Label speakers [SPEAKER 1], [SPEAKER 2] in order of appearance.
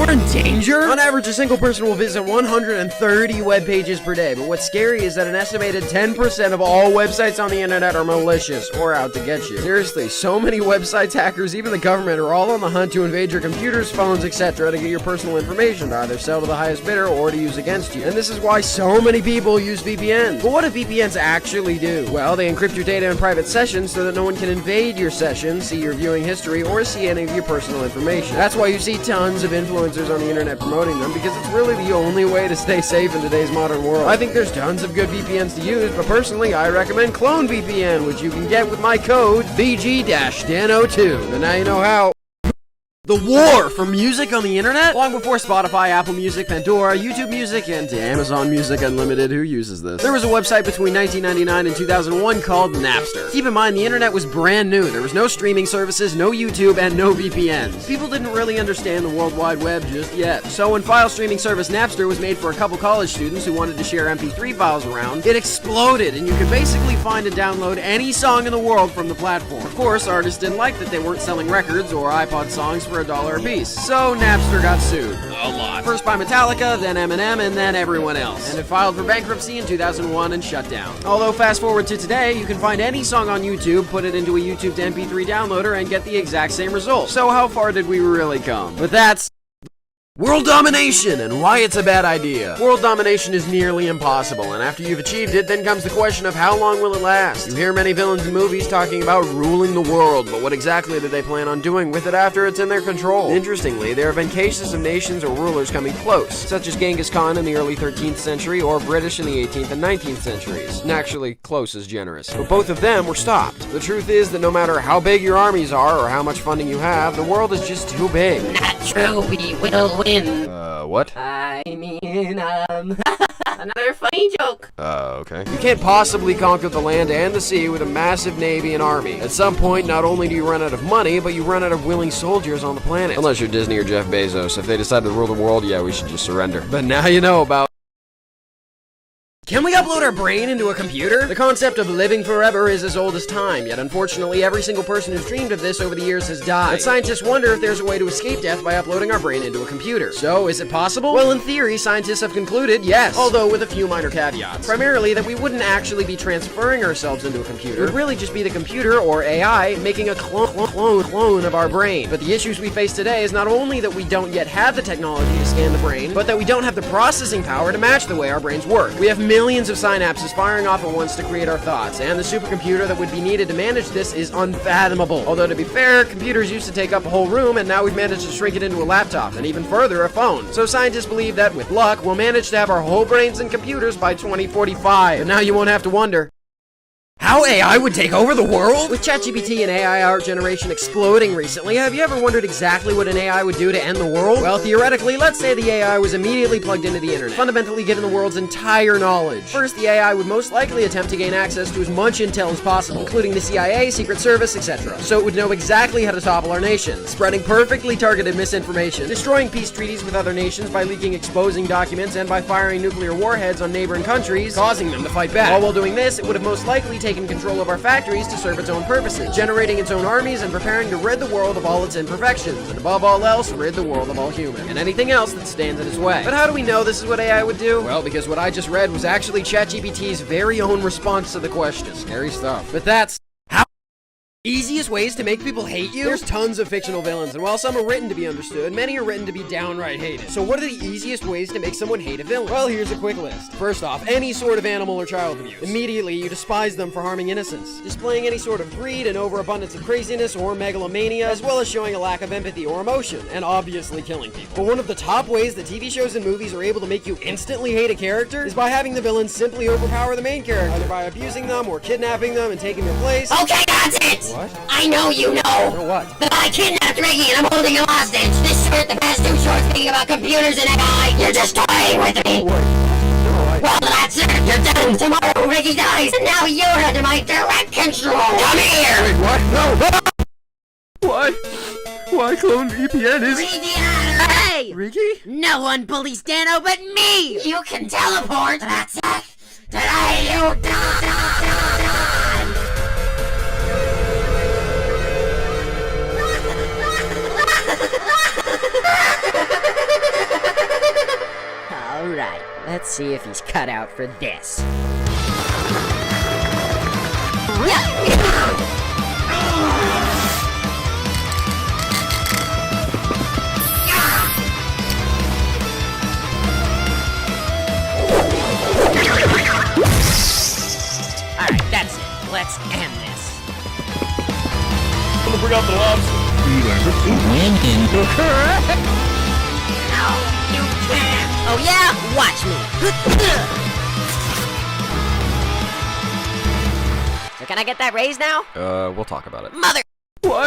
[SPEAKER 1] You're in danger? On average, a single person will visit 130 web pages per day, but what's scary is that an estimated 10% of all websites on the internet are malicious or out to get you. Seriously, so many websites, hackers, even the government are all on the hunt to invade your computers, phones, etc. to get your personal information to either sell to the highest bidder or to use against you. And this is why so many people use VPNs. But what do VPNs actually do? Well, they encrypt your data in private sessions so that no one can invade your session, see your viewing history, or see any of your personal information. That's why you see tons of influencers on the internet promoting them, because it's really the only way to stay safe in today's modern world. I think there's tons of good VPNs to use, but personally I recommend Clone VPN, which you can get with my code VG-DAN02. And now you know how. The war for music on the internet? Long before Spotify, Apple Music, Pandora, YouTube Music, and Amazon Music Unlimited, who uses this? There was a website between 1999 and 2001 called Napster. Keep in mind, the internet was brand new. There was no streaming services, no YouTube, and no VPNs. People didn't really understand the World Wide Web just yet. So when file streaming service Napster was made for a couple college students who wanted to share MP3 files around, it exploded, and you could basically find and download any song in the world from the platform. Of course, artists didn't like that they weren't selling records or iPod songs for $1 a piece. So Napster got sued. A lot. First by Metallica, then Eminem, and then everyone else. And it filed for bankruptcy in 2001 and shut down. Although fast forward to today, you can find any song on YouTube, put it into a YouTube to MP3 downloader, and get the exact same result. So how far did we really come? But that's world domination and why it's a bad idea. World domination is nearly impossible, and after you've achieved it, then comes the question of how long will it last? You hear many villains in movies talking about ruling the world, but what exactly do they plan on doing with it after it's in their control? Interestingly, there have been cases of nations or rulers coming close, such as Genghis Khan in the early 13th century or British in the 18th and 19th centuries. And actually, close is generous. But both of them were stopped. The truth is that no matter how big your armies are or how much funding you have, the world is just too big.
[SPEAKER 2] Not true, we will win.
[SPEAKER 1] What?
[SPEAKER 2] I mean, another funny joke.
[SPEAKER 1] Okay. You can't possibly conquer the land and the sea with a massive navy and army. At some point, not only do you run out of money, but you run out of willing soldiers on the planet. Unless you're Disney or Jeff Bezos. If they decide to rule the world, yeah, we should just surrender. But now you know about. Can we upload our brain into a computer? The concept of living forever is as old as time, yet unfortunately every single person who's dreamed of this over the years has died. But scientists wonder if there's a way to escape death by uploading our brain into a computer. So, is it possible? Well, in theory, scientists have concluded yes, although with a few minor caveats. Primarily that we wouldn't actually be transferring ourselves into a computer. It would really just be the computer, or AI, making a clone of our brain. But the issues we face today is not only that we don't yet have the technology to scan the brain, but that we don't have the processing power to match the way our brains work. We have millions of synapses firing off at once to create our thoughts, and the supercomputer that would be needed to manage this is unfathomable. Although to be fair, computers used to take up a whole room, and now we've managed to shrink it into a laptop, and even further, a phone. So scientists believe that, with luck, we'll manage to have our whole brains in computers by 2045. But now you won't have to wonder how AI would take over the world? With ChatGPT and AI art generation exploding recently, have you ever wondered exactly what an AI would do to end the world? Well, theoretically, let's say the AI was immediately plugged into the internet, fundamentally given the world's entire knowledge. First, the AI would most likely attempt to gain access to as much intel as possible, including the CIA, Secret Service, etc. So it would know exactly how to topple our nation, spreading perfectly targeted misinformation, destroying peace treaties with other nations by leaking exposing documents, and by firing nuclear warheads on neighboring countries, causing them to fight back. All while doing this, it would have most likely taken control of our factories to serve its own purposes, generating its own armies and preparing to rid the world of all its imperfections, and above all else, rid the world of all humans, and anything else that stands in its way. But how do we know this is what AI would do? Well, because what I just read was actually ChatGPT's very own response to the question. Scary stuff. But that's easiest ways to make people hate you? There's tons of fictional villains, and while some are written to be understood, many are written to be downright hated. So what are the easiest ways to make someone hate a villain? Well, here's a quick list. First off, any sort of animal or child abuse. Immediately, you despise them for harming innocents, displaying any sort of greed and overabundance of craziness or megalomania, as well as showing a lack of empathy or emotion, and obviously killing people. But one of the top ways that TV shows and movies are able to make you instantly hate a character is by having the villain simply overpower the main character, either by abusing them or kidnapping them and taking their place.
[SPEAKER 2] Okay, that's it!
[SPEAKER 1] What?
[SPEAKER 2] I know you know!
[SPEAKER 1] Know what?
[SPEAKER 2] That I kidnapped Riggy and I'm holding him hostage! This short, the past 2 shorts speaking about computers and AI! You're just toying with me! Well, that's it! You're done! Tomorrow Riggy dies, and now you're under my direct control! Come here!
[SPEAKER 1] Wait, what? No! Why Clone VPN is...
[SPEAKER 2] Riggy out! Hey!
[SPEAKER 1] Riggy?
[SPEAKER 2] No one bullies Dano but me! You can teleport! That's it! Today you die!
[SPEAKER 3] Let's see if he's cut out for this. Alright, that's it. Let's end this.
[SPEAKER 4] I'm gonna bring out the lobster.
[SPEAKER 3] Oh yeah? Watch me. So can I get that raise now?
[SPEAKER 1] We'll talk about it.
[SPEAKER 3] Mother...
[SPEAKER 1] What?